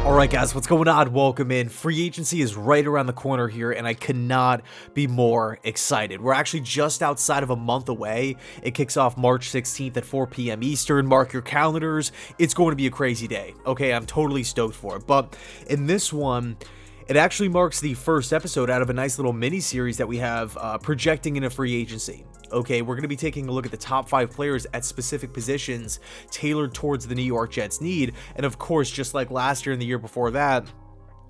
Alright guys, what's going on? Welcome in. Free agency is right around the corner here, and I could not be more excited. We're actually just outside of a month away. It kicks off March 16th at 4 p.m. Eastern. Mark your calendars. It's going to be a crazy day. Okay, I'm totally stoked for it. But in this one, it actually marks the first episode out of a nice little mini-series that we have projecting into free agency. Okay, we're going to be taking a look at the top 5 players at specific positions tailored towards the New York Jets' need. And of course, just like last year and the year before that,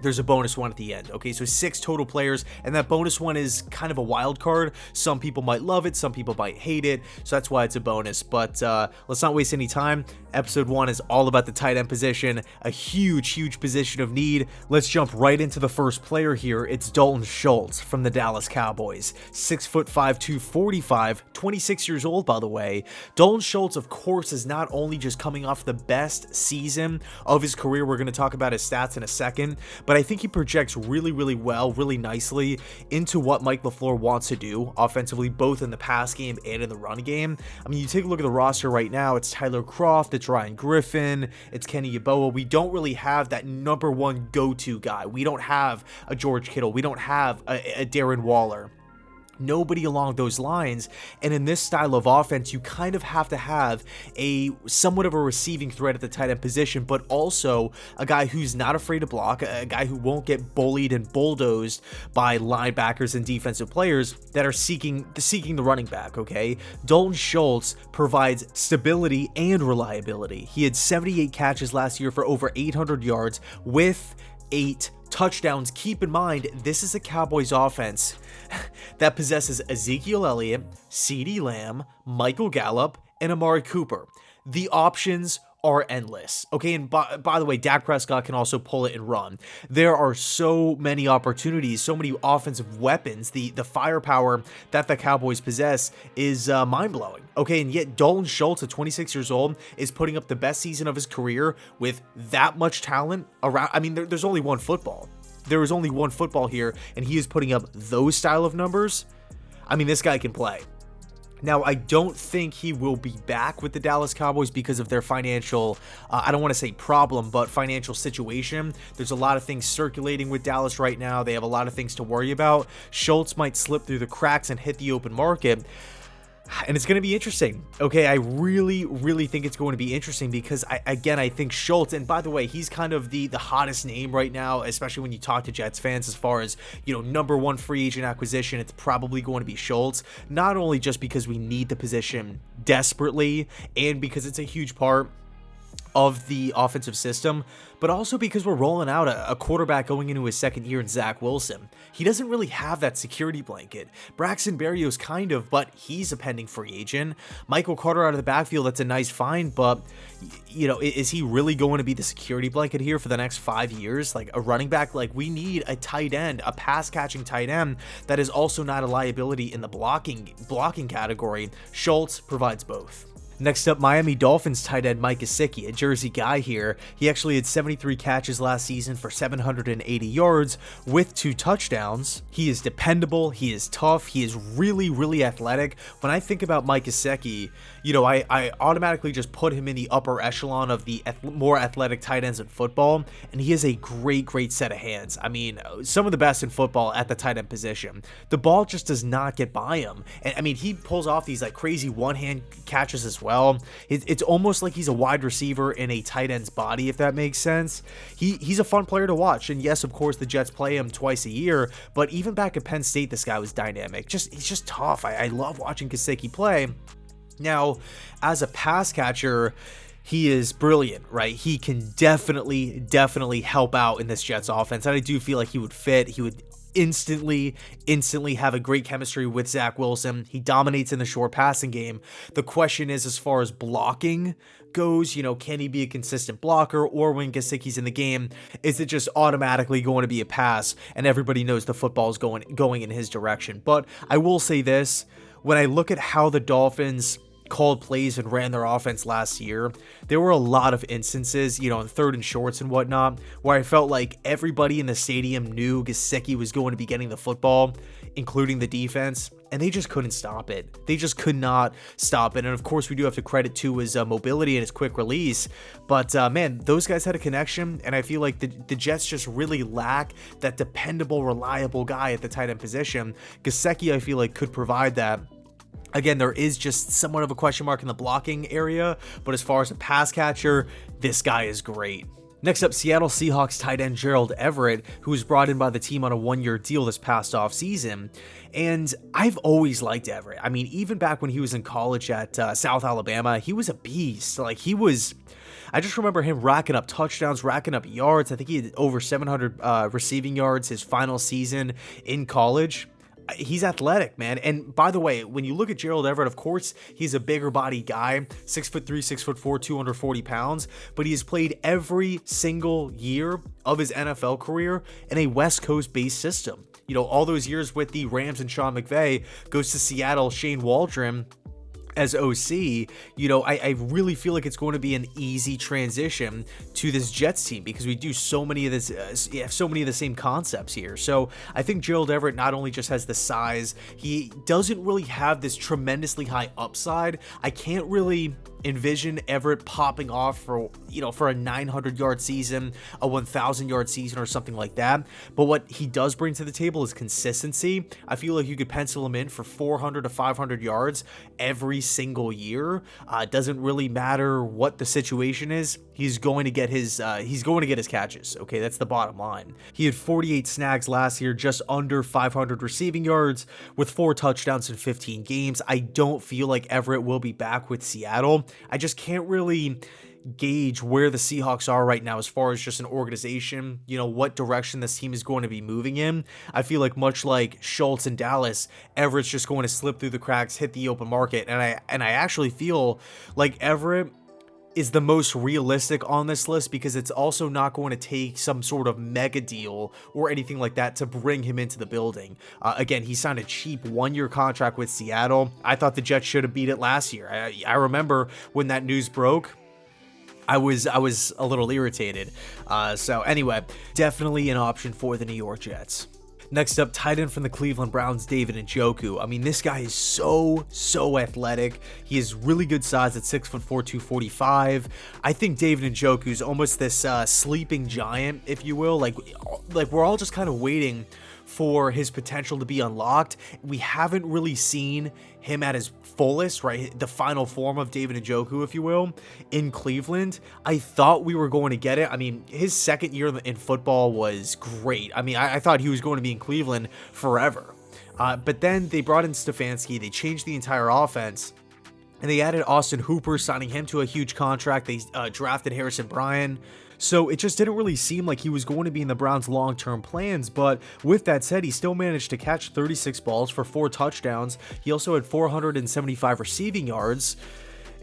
there's a bonus one at the end. Okay, so 6 total players, and that bonus one is kind of a wild card. Some people might love it, some people might hate it, so that's why it's a bonus. But let's not waste any time. Episode 1 is all about the tight end position, a huge position of need. Let's jump right into the first player here. It's Dalton Schultz from the Dallas Cowboys. 6'5", 245, 26 years old, by the way. Dalton Schultz, of course, is not only just coming off the best season of his career. We're going to talk about his stats in a second, but I think he projects really well, really nicely into what Mike LaFleur wants to do offensively, both in the pass game and in the run game. I mean, you take a look at the roster right now, it's Tyler Kroft, it's Ryan Griffin, it's Kenny Yeboah. We don't really have that number one go-to guy. We don't have a George Kittle. We don't have a Darren Waller. Nobody along those lines. And in this style of offense, you kind of have to have a somewhat of a receiving threat at the tight end position, but also a guy who's not afraid to block, a guy who won't get bullied and bulldozed by linebackers and defensive players that are seeking the running back. Okay, Dalton Schultz provides stability and reliability. He had 78 catches last year for over 800 yards with 8 touchdowns. Keep in mind, this is a Cowboys offense that possesses Ezekiel Elliott, CeeDee Lamb, Michael Gallup, and Amari Cooper. The options are endless. Okay, and by the way, Dak Prescott can also pull it and run. There are so many opportunities, so many offensive weapons. The firepower that the Cowboys possess is mind-blowing. Okay, and yet Dalton Schultz at 26 years old is putting up the best season of his career with that much talent around. I mean, there's only one football. There is only one football here, and he is putting up those style of numbers. I mean, this guy can play. Now, I don't think he will be back with the Dallas Cowboys because of their financial, I don't want to say problem, but financial situation. There's a lot of things circulating with Dallas right now. They have a lot of things to worry about. Schultz might slip through the cracks and hit the open market. And it's going to be interesting. Okay, I really think it's going to be interesting because I think Schultz, and by the way, he's kind of the hottest name right now, especially when you talk to Jets fans as far as, number one free agent acquisition. It's probably going to be Schultz, not only just because we need the position desperately and because it's a huge part of the offensive system, but also because we're rolling out a quarterback going into his second year in Zach Wilson. He doesn't really have that security blanket. Braxton Berrios kind of, but he's a pending free agent. Michael Carter out of the backfield, that's a nice find, but is he really going to be the security blanket here for the next 5 years? Like a running back, like we need a tight end, a pass catching tight end that is also not a liability in the blocking category. Schultz provides both. Next up, Miami Dolphins tight end Mike Gesicki, a Jersey guy here. He actually had 73 catches last season for 780 yards with 2 touchdowns. He is dependable, he is tough, he is really athletic. When I think about Mike Gesicki, I automatically just put him in the upper echelon of the more athletic tight ends in football, and he has a great set of hands. I mean, some of the best in football at the tight end position. The ball just does not get by him, and I mean, he pulls off these like crazy one-hand catches as well. It's almost like he's a wide receiver in a tight end's body, if that makes sense. He's a fun player to watch, and yes, of course, the Jets play him twice a year, but even back at Penn State, this guy was dynamic. He's just tough. I love watching Gesicki play. Now, as a pass catcher, he is brilliant, right? He can definitely help out in this Jets offense, and I do feel like he would fit. He would instantly have a great chemistry with Zach Wilson. He dominates in the short passing game. The question is, as far as blocking goes, can he be a consistent blocker, or when Gesicki's in the game, is it just automatically going to be a pass and everybody knows the football is going in his direction? But I will say this, when I look at how the Dolphins called plays and ran their offense last year, there were a lot of instances, in third and shorts and whatnot, where I felt like everybody in the stadium knew Gesicki was going to be getting the football, including the defense. and they just couldn't stop it. They just could not stop it. And of course, we do have to credit to his mobility and his quick release. But man, those guys had a connection, and I feel like the Jets just really lack that dependable, reliable guy at the tight end position. Gesicki, I feel like, could provide that. Again, there is just somewhat of a question mark in the blocking area, but as far as a pass catcher, this guy is great. Next up, Seattle Seahawks tight end Gerald Everett, who was brought in by the team on a one-year deal this past offseason. And I've always liked Everett. I mean, even back when he was in college at South Alabama, he was a beast. Like, I just remember him racking up touchdowns, racking up yards. I think he had over 700 receiving yards his final season in college. He's athletic, man. And by the way, when you look at Gerald Everett, of course, he's a bigger body guy, 6'3", 6'4", 240 pounds, but he has played every single year of his NFL career in a West Coast based system. You know, all those years with the Rams and Sean McVay, goes to Seattle, Shane Waldron as OC. You know, I really feel like it's going to be an easy transition to this Jets team because we do so many of the same concepts here. So I think Gerald Everett not only just has the size, he doesn't really have this tremendously high upside. I can't really envision Everett popping off for a 900-yard season, a 1,000-yard season, or something like that. But what he does bring to the table is consistency. I feel like you could pencil him in for 400 to 500 yards every single year. It doesn't really matter what the situation is. He's going to get his catches. Okay, that's the bottom line. He had 48 snags last year, just under 500 receiving yards, with 4 touchdowns in 15 games. I don't feel like Everett will be back with Seattle. I just can't really gauge where the Seahawks are right now as far as just an organization, what direction this team is going to be moving in. I feel like much like Schultz in Dallas, Everett's just going to slip through the cracks, hit the open market, and I actually feel like Everett is the most realistic on this list because it's also not going to take some sort of mega deal or anything like that to bring him into the building. Again, he signed a cheap one-year contract with Seattle. I thought the Jets should have beat it last year. I remember when that news broke, I was a little irritated. So anyway, definitely an option for the New York Jets. Next up, tight end from the Cleveland Browns, David Njoku. I mean, this guy is so athletic. He has really good size at 6'4", 245. I think David Njoku is almost this sleeping giant, if you will. Like we're all just kind of waiting for his potential to be unlocked. We haven't really seen him at his fullest, right? The final form of David Njoku, if you will, in Cleveland. I thought we were going to get it. I mean, his second year in football was great. I mean, I thought he was going to be in Cleveland forever. But then they brought in Stefanski. They changed the entire offense. And they added Austin Hooper, signing him to a huge contract. They drafted Harrison Bryant. So it just didn't really seem like he was going to be in the Browns' long-term plans, but with that said, he still managed to catch 36 balls for 4 touchdowns. He also had 475 receiving yards.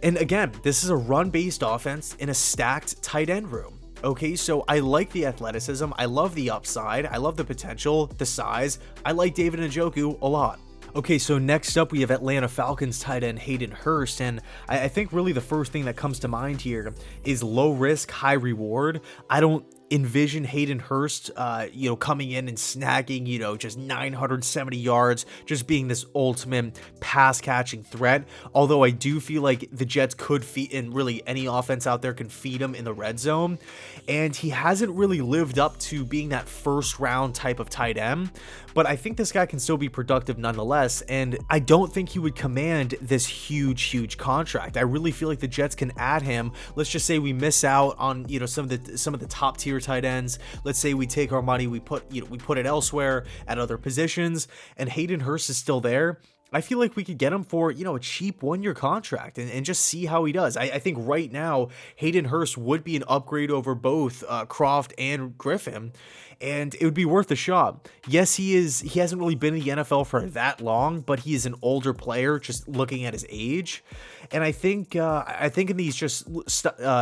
And again, this is a run-based offense in a stacked tight end room. Okay, so I like the athleticism, I love the upside, I love the potential, the size. I like David Njoku a lot. Okay, so next up we have Atlanta Falcons tight end Hayden Hurst, and I think really the first thing that comes to mind here is low risk, high reward. I don't envision Hayden Hurst, coming in and snagging, just 970 yards, just being this ultimate pass catching threat. Although I do feel like the Jets could feed, and really any offense out there can feed him in the red zone. And he hasn't really lived up to being that first round type of tight end, but I think this guy can still be productive nonetheless. And I don't think he would command this huge contract. I really feel like the Jets can add him. Let's just say we miss out on, some of the top tier tight ends. Let's say we take our money, we put it elsewhere at other positions, and Hayden Hurst is still there. I feel like we could get him for, a cheap one-year contract and just see how he does. I think right now, Hayden Hurst would be an upgrade over both Croft and Griffin, and it would be worth a shot. Yes, he hasn't really been in the NFL for that long, but he is an older player, just looking at his age. And I think in these just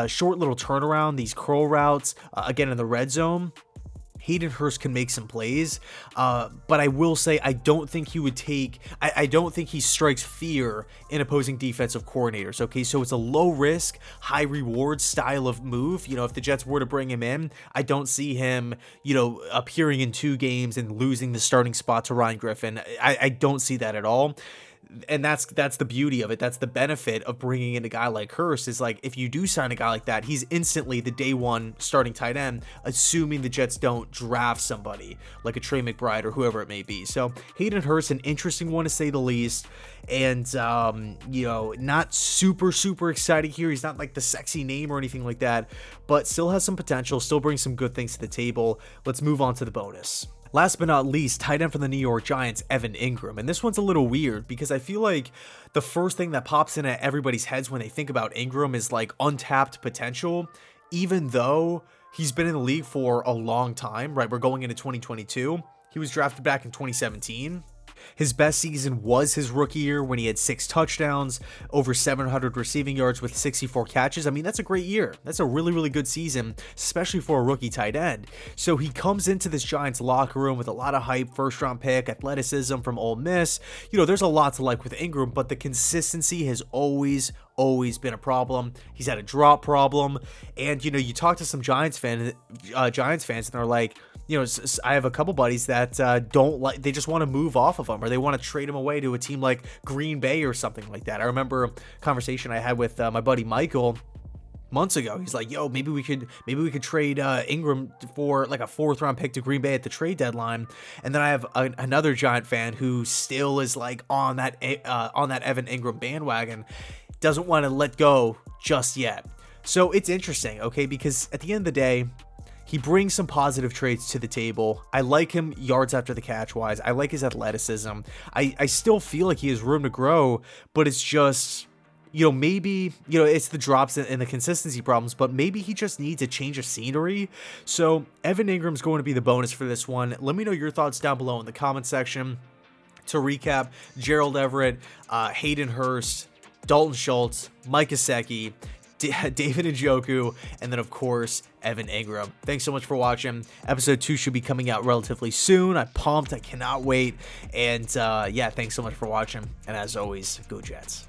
short little turnaround, these curl routes, again in the red zone, Hayden Hurst can make some plays, but I will say I don't think he would I don't think he strikes fear in opposing defensive coordinators, okay? So it's a low risk, high reward style of move. If the Jets were to bring him in, I don't see him, appearing in 2 games and losing the starting spot to Ryan Griffin. I don't see that at all. And that's the beauty of it. That's the benefit of bringing in a guy like Hurst, is like, if you do sign a guy like that, he's instantly the day one starting tight end, assuming the Jets don't draft somebody like a Trey McBride or whoever it may be. So Hayden Hurst, an interesting one to say the least. And, not super exciting here. He's not like the sexy name or anything like that, but still has some potential, still brings some good things to the table. Let's move on to the bonus. Last but not least, tight end from the New York Giants, Evan Engram. And this one's a little weird because I feel like the first thing that pops in at everybody's heads when they think about Engram is like untapped potential, even though he's been in the league for a long time, right? We're going into 2022. He was drafted back in 2017. His best season was his rookie year when he had 6 touchdowns, over 700 receiving yards with 64 catches. I mean, that's a great year. That's a really good season, especially for a rookie tight end. So he comes into this Giants locker room with a lot of hype, first-round pick, athleticism from Ole Miss. There's a lot to like with Engram, but the consistency has always been a problem. He's had a drop problem, and you talk to some Giants fans, and they're like, I have a couple buddies that they just want to move off of him, or they want to trade him away to a team like Green Bay or something like that. I remember a conversation I had with my buddy Michael months ago. He's like, yo, maybe we could trade Engram for like a 4th round pick to Green Bay at the trade deadline. And then I have another Giant fan who still is like on that Evan Engram bandwagon, doesn't want to let go just yet. So it's interesting, okay, because at the end of the day, he brings some positive traits to the table. I like him yards after the catch wise. I like his athleticism. I still feel like he has room to grow, but it's just, maybe, it's the drops and the consistency problems, but maybe he just needs a change of scenery. So Evan Ingram's going to be the bonus for this one. Let me know your thoughts down below in the comment section. To recap, Gerald Everett, Hayden Hurst, Dalton Schultz, Mike Gesicki, David Njoku, and then of course Evan Engram. Thanks so much for watching. Episode 2 should be coming out relatively soon. I'm pumped. I cannot wait. And thanks so much for watching. And as always, go Jets.